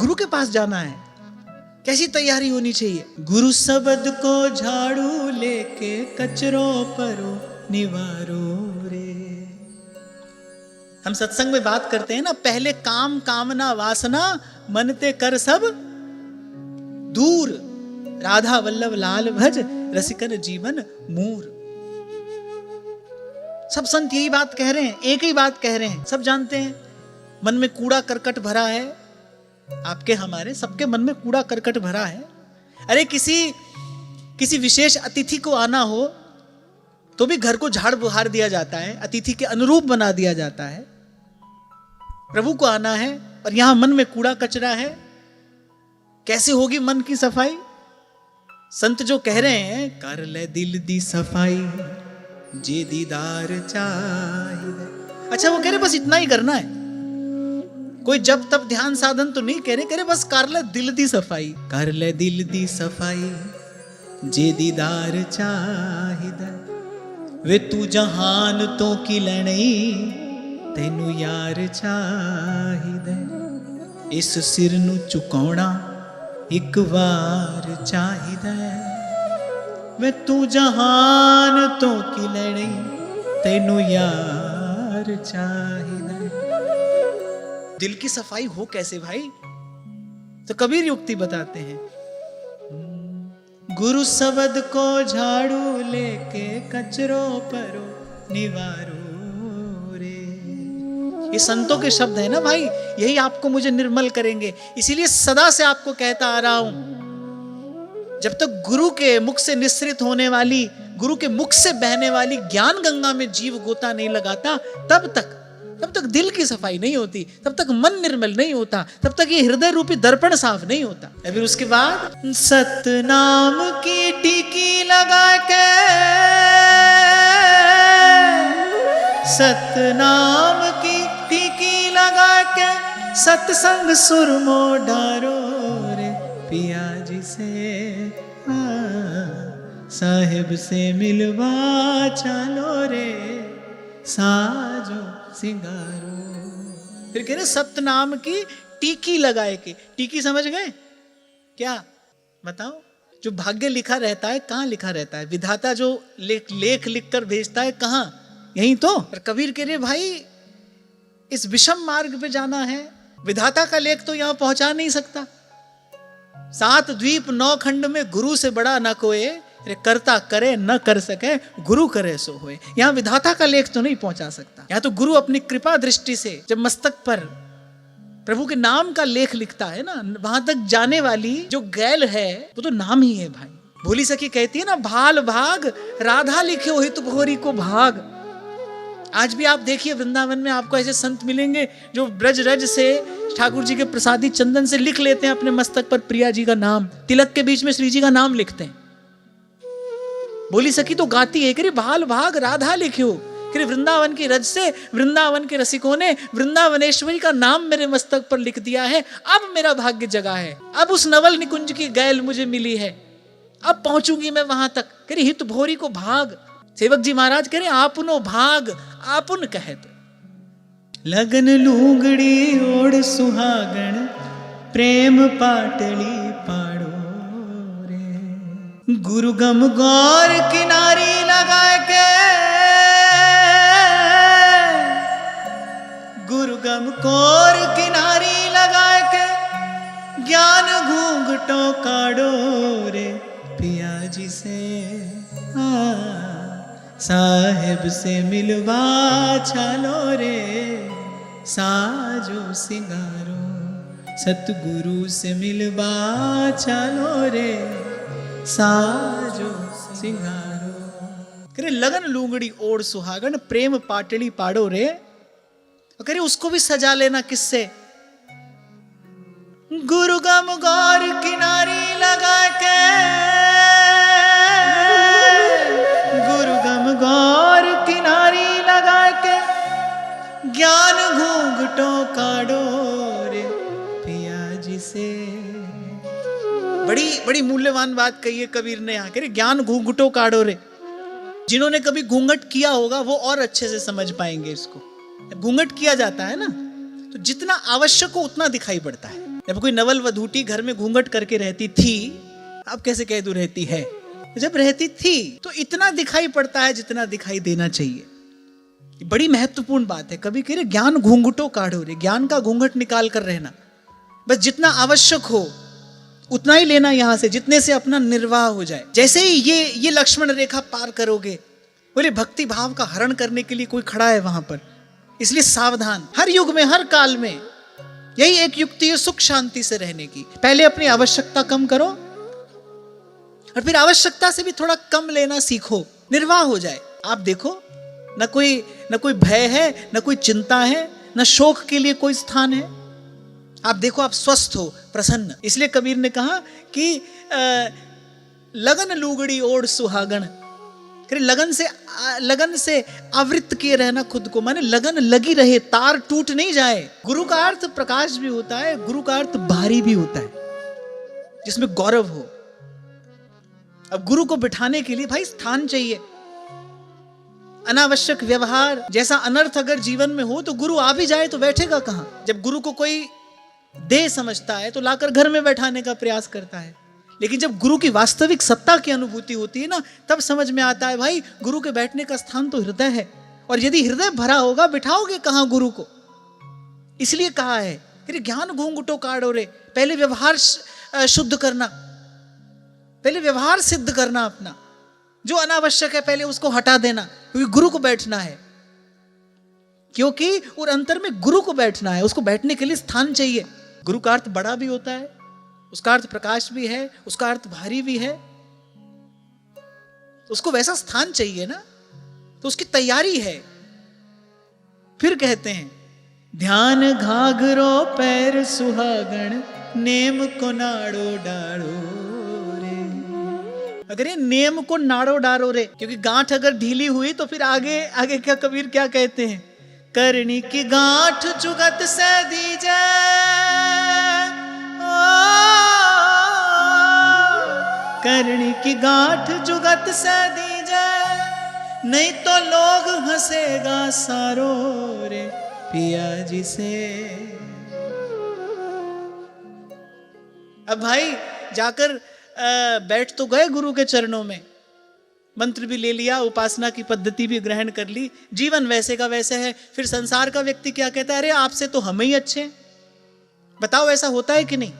गुरु के पास जाना है, कैसी तैयारी होनी चाहिए। गुरु शब्द को झाड़ू लेके कचरों परो निवारो रे। हम सत्संग में बात करते हैं ना, पहले काम कामना वासना मन ते कर सब दूर, राधा वल्लभ लाल भज रसिकन जीवन मूर। सब संत यही बात कह रहे हैं, एक ही बात कह रहे हैं, सब जानते हैं। मन में कूड़ा करकट भरा है, आपके हमारे सबके मन में कूड़ा करकट भरा है। अरे किसी विशेष अतिथि को आना हो तो भी घर को झाड़ बुहार दिया जाता है, अतिथि के अनुरूप बना दिया जाता है। प्रभु को आना है और यहां मन में कूड़ा कचरा है, कैसे होगी मन की सफाई। संत जो कह रहे हैं, कर ले दिल दी सफाई जे दीदार चाहिए। अच्छा, वो कह रहे बस इतना ही करना है, कोई जब तब ध्यान साधन तो नहीं कह रहे बस कर ले दिल दी सफाई। कर ले दिल दी सफाई जे दीदार चाहिए, वे तू जहान तो की लड़ई तेनू यार चाहिए। इस सिर नू चुकाउणा एक बार चाहिए, वे तू जहान तो की लड़ई तेनू यार चाहिए। दिल की सफाई हो कैसे भाई? तो कबीर युक्ति बताते हैं, गुरु शब्द को झाड़ू लेके कचरों परो निवारो रे। ये संतों के शब्द है ना भाई, यही आपको मुझे निर्मल करेंगे। इसीलिए सदा से आपको कहता आ रहा हूं, जब तक गुरु के मुख से निस्सृत होने वाली, गुरु के मुख से बहने वाली ज्ञान गंगा में जीव गोता नहीं लगाता, तब तक दिल की सफाई नहीं होती, तब तक मन निर्मल नहीं होता, तब तक ये हृदय रूपी दर्पण साफ नहीं होता। फिर उसके बाद सतनाम की टीकी लगा के, सतनाम की टीकी लगा के सत्संग सुरमो डारो रे। पिया जी से साहिब से मिलवा चलो रे, साजो सिंगारो। फिर कह रहे सतनाम की टीकी लगाए के। टीकी समझ गए क्या? बताओ। जो भाग्य लिखा रहता है कहाँ लिखा रहता है? विधाता जो लेख लिख कर भेजता है कहाँ? यही तो। और कबीर कह रहे भाई इस विषम मार्ग पे जाना है, विधाता का लेख तो यहां पहुंचा नहीं सकता। 7 द्वीप 9 खंड में गुरु से बड़ा न कोई, करता करे न कर सके गुरु करे सो होए। यहां विधाता का लेख तो नहीं पहुंचा सकता। यहां तो गुरु अपनी कृपा दृष्टि से जब मस्तक पर प्रभु के नाम का लेख लिखता है ना, वहां तक जाने वाली जो गैल है वो तो नाम ही है भाई। भोली सखी कहती है ना, भाल भाग राधा लिखे हो हित भोरी को भाग। आज भी आप देखिए वृंदावन में आपको ऐसे संत मिलेंगे जो ब्रज रज से ठाकुर जी के प्रसादी चंदन से लिख लेते हैं अपने मस्तक पर प्रिया जी का नाम, तिलक के बीच में श्री जी का नाम लिखते हैं। बोली सखी तो गाती है, करे भाल भाग राधा लिखियो, करे वृंदावन की रज से वृंदावन के रसिकों ने वृंदावनेश्वरी का नाम मेरे मस्तक पर लिख दिया है। अब मेरा भाग्य जगा है, अब उस नवल निकुंज की गैल मुझे मिली है, अब पहुंचूंगी मैं वहां तक। करे हित भोरी को भाग। सेवक जी महाराज कह रहे आपुनो भाग आपुन कहत, लगन लूंगड़ी ओढ़ सुहागण प्रेम पाटली पाड़ो रे। गुरु गम गौर किनारी लगा के, गुरु गम गौर किनारी लगा के ज्ञान घूंघटों काड़ो रे। पिया जी से साहेब से मिलवा चलो रे, साजो सिंगारो। सतगुरु से मिलवा चलो रे, साजो सिंगारो। करे लगन लूंगड़ी ओढ़ सुहागन प्रेम पाटली पाड़ो रे। करे उसको भी सजा लेना किससे? गुरु गम गौर किनारी लगा के, गौर किनारी लगा के ज्ञान घूंघटों काड़ो रे। पिया जी से बड़ी मूल्यवान बात कही है कबीर ने यहाँ। कह ज्ञान घूंघटों काड़ो रे। जिन्होंने कभी घूंघट किया होगा वो और अच्छे से समझ पाएंगे इसको। घूंघट किया जाता है ना, तो जितना आवश्यक हो उतना दिखाई पड़ता है। जब कोई नवल वधूटी घर में घूंघट करके रहती थी, अब कैसे कह दूं रहती है, जब रहती थी तो इतना दिखाई पड़ता है जितना दिखाई देना चाहिए। बड़ी महत्वपूर्ण बात है। कभी कह रहे ज्ञान घूंघटों काढ़ो रे, ज्ञान का घूंघट निकाल कर रहना, बस जितना आवश्यक हो उतना ही लेना यहां से, जितने से अपना निर्वाह हो जाए। जैसे ही ये लक्ष्मण रेखा पार करोगे, बोले भक्ति भाव का हरण करने के लिए कोई खड़ा है वहां पर, इसलिए सावधान। हर युग में, हर काल में यही एक युक्ति है सुख शांति से रहने की। पहले अपनी आवश्यकता कम करो और फिर आवश्यकता से भी थोड़ा कम लेना सीखो, निर्वाह हो जाए। आप देखो, न कोई भय है, न कोई चिंता है, न शोक के लिए कोई स्थान है। आप देखो, आप स्वस्थ हो, प्रसन्न। इसलिए कबीर ने कहा कि लगन लूगड़ी ओढ़ सुहागण, लगन से आवृत किए रहना खुद को, माने लगन लगी रहे, तार टूट नहीं जाए। गुरु का अर्थ प्रकाश भी होता है, गुरु का अर्थ भारी भी होता है, जिसमें गौरव हो। अब गुरु को बिठाने के लिए भाई स्थान चाहिए। अनावश्यक व्यवहार जैसा अनर्थ अगर जीवन में हो तो गुरु आ भी जाए तो बैठेगा कहां। जब गुरु को कोई देह समझता है तो लाकर घर में बैठाने का प्रयास करता है, लेकिन जब गुरु की वास्तविक सत्ता की अनुभूति होती है ना, तब समझ में आता है भाई गुरु के बैठने का स्थान तो हृदय है, और यदि हृदय भरा होगा बिठाओगे कहां गुरु को। इसलिए कहा है कि ज्ञान घूंघटों काढ़ो रे, पहले व्यवहार शुद्ध करना, पहले व्यवहार सिद्ध करना अपना। जो अनावश्यक है पहले उसको हटा देना, क्योंकि गुरु को बैठना है, क्योंकि और अंतर में गुरु को बैठना है, उसको बैठने के लिए स्थान चाहिए। गुरु का अर्थ बड़ा भी होता है, उसका अर्थ प्रकाश भी है, उसका अर्थ भारी भी है, तो उसको वैसा स्थान चाहिए ना, तो उसकी तैयारी है। फिर कहते हैं ध्यान घाघरो पैर सुहागण, नेम को नाड़ो डाड़ो रे। अगर ये नेम को नाड़ो डारो रे, क्योंकि गांठ अगर ढीली हुई तो फिर आगे क्या कबीर क्या कहते हैं, करनी की गांठ जुगत से दीजे, करनी की गांठ जुगत से दीजे, नहीं तो लोग हंसेगा सारो रे पिया जी से। अब भाई जाकर बैठ तो गए गुरु के चरणों में, मंत्र भी ले लिया, उपासना की पद्धति भी ग्रहण कर ली, जीवन वैसे का वैसे है। फिर संसार का व्यक्ति क्या कहता है, अरे आपसे तो हम ही अच्छे हैं। बताओ ऐसा होता है कि नहीं?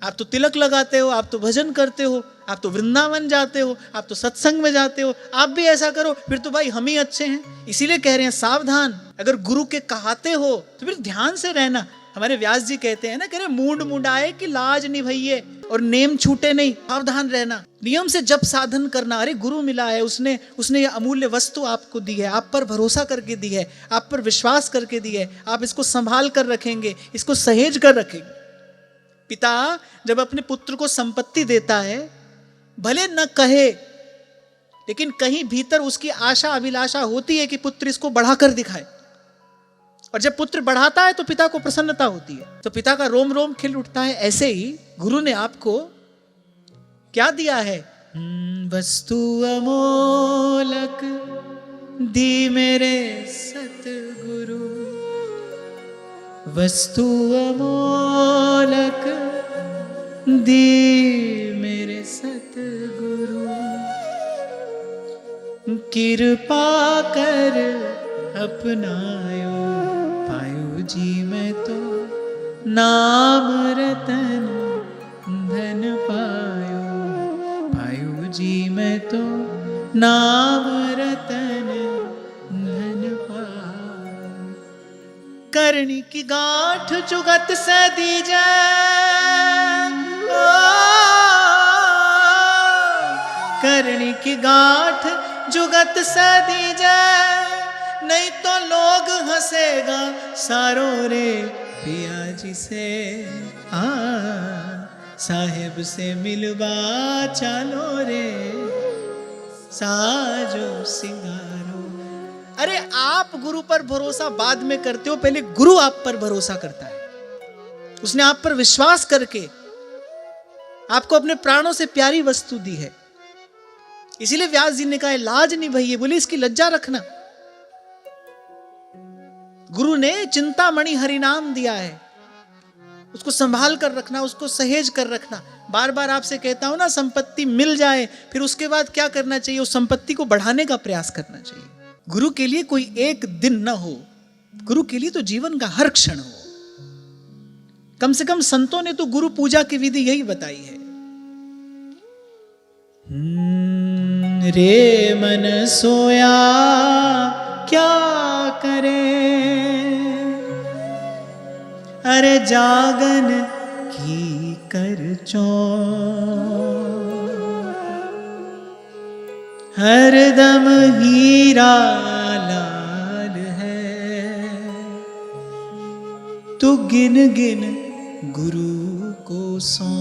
आप तो तिलक लगाते हो, आप तो भजन करते हो, आप तो वृंदावन जाते हो, आप तो सत्संग में जाते हो, आप भी ऐसा करो, फिर तो भाई हम ही अच्छे हैं। इसीलिए कह रहे हैं सावधान, अगर गुरु के कहाते हो तो फिर ध्यान से रहना। हमारे व्यास जी कहते हैं ना, कह रहे मूंड मुंडाए कि लाज निभइये और नेम छूटे नहीं, सावधान रहना, नियम से जब साधन करना। अरे गुरु मिला है, उसने ये अमूल्य वस्तु आपको दी है, आप पर भरोसा करके दी है, आप पर विश्वास करके दी है, आप इसको संभाल कर रखेंगे, इसको सहेज कर रखेंगे। पिता जब अपने पुत्र को संपत्ति देता है, भले न कहे, लेकिन कहीं भीतर उसकी आशा अभिलाषा होती है कि पुत्र इसको बढ़ाकर दिखाए, और जब पुत्र बढ़ाता है तो पिता को प्रसन्नता होती है, तो पिता का रोम रोम खिल उठता है। ऐसे ही गुरु ने आपको क्या दिया है, वस्तु अमोलक दी मेरे सतगुरु, वस्तु अमोलक दी मेरे सतगुरु, कृपा कर अपनायो पायो जी मैं तो नाम रतन धन पायो, पायो जी मैं तो नाम रतन धन पायो। करनी की गांठ जुगत से दीजे, करनी की गांठ जुगत से दीजे, नहीं तो लोग हंसेगा सारो रे पिया जी से। साहेब से मिलवा चलो रे साजो सिंगारो। अरे आप गुरु पर भरोसा बाद में करते हो, पहले गुरु आप पर भरोसा करता है। उसने आप पर विश्वास करके आपको अपने प्राणों से प्यारी वस्तु दी है। इसीलिए व्यास जी ने कहा लाज नहीं भैया, बोले इसकी लज्जा रखना। गुरु ने चिंतामणि हरिनाम दिया है, उसको संभाल कर रखना, उसको सहेज कर रखना। बार बार आपसे कहता हूं ना, संपत्ति मिल जाए फिर उसके बाद क्या करना चाहिए? उस संपत्ति को बढ़ाने का प्रयास करना चाहिए। गुरु के लिए कोई एक दिन न हो, गुरु के लिए तो जीवन का हर क्षण हो। कम से कम संतों ने तो गुरु पूजा की विधि यही बताई है। रे मन सोया क्या करे, अरे जागन की कर चौं, हरदम हीरा लाल है, तू गिन गिन गुरु को सौं।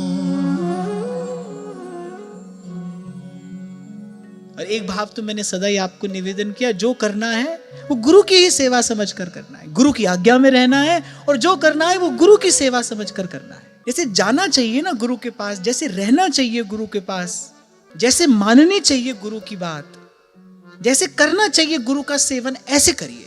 और एक भाव तो मैंने सदा ही आपको निवेदन किया, जो करना है वो गुरु की ही सेवा समझ कर करना है, गुरु की आज्ञा में रहना है, और जो करना है वो गुरु की सेवा समझ कर करना है। जैसे जाना चाहिए ना गुरु के पास, जैसे रहना चाहिए गुरु के पास, जैसे माननी चाहिए गुरु की बात, जैसे करना चाहिए गुरु का सेवन, ऐसे करिए।